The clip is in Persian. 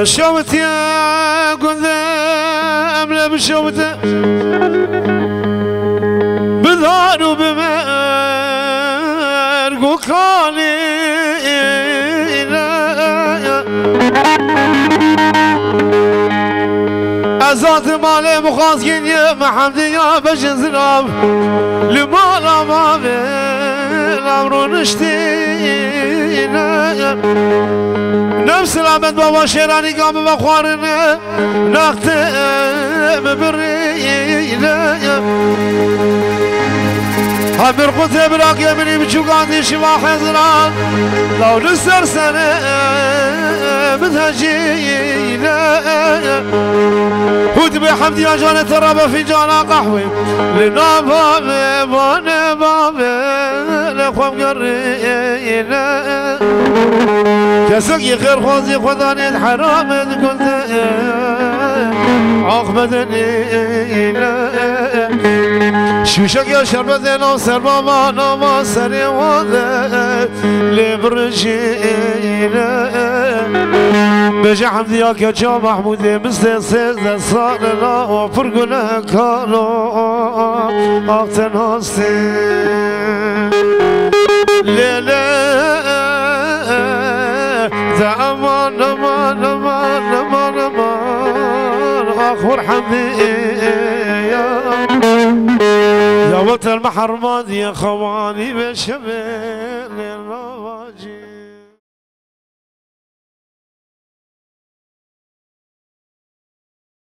شوت يا قذام لا بشوت بذار وبمرق وكالي أزات مالي مخازقين يا محمد يا بجزراب لمالا ما بالأمر نشتينا نفس العبد بابا شيراني قام بخوارنا نختم برينا همير قطع براك يمني بچوكان شما حزران لو نسر سنة متهجينا هود بحمد يا جانة ترابة في جانا قحوي لنا بابي بانا بابي لخوام قرينا كسقي خير خوزي خداني الحرام كنت عقبتني شوشك يا شربتنا وسربما نما سري وذا لبرجينا بجا حمدي يا كجا محمود مستنسز صارنا وفرقنا كانوا اقتناستي ليلة ذا امان امان امان امان امان اخبر حمدي يا وقت المحرمات يا خواني بشبه للرواجي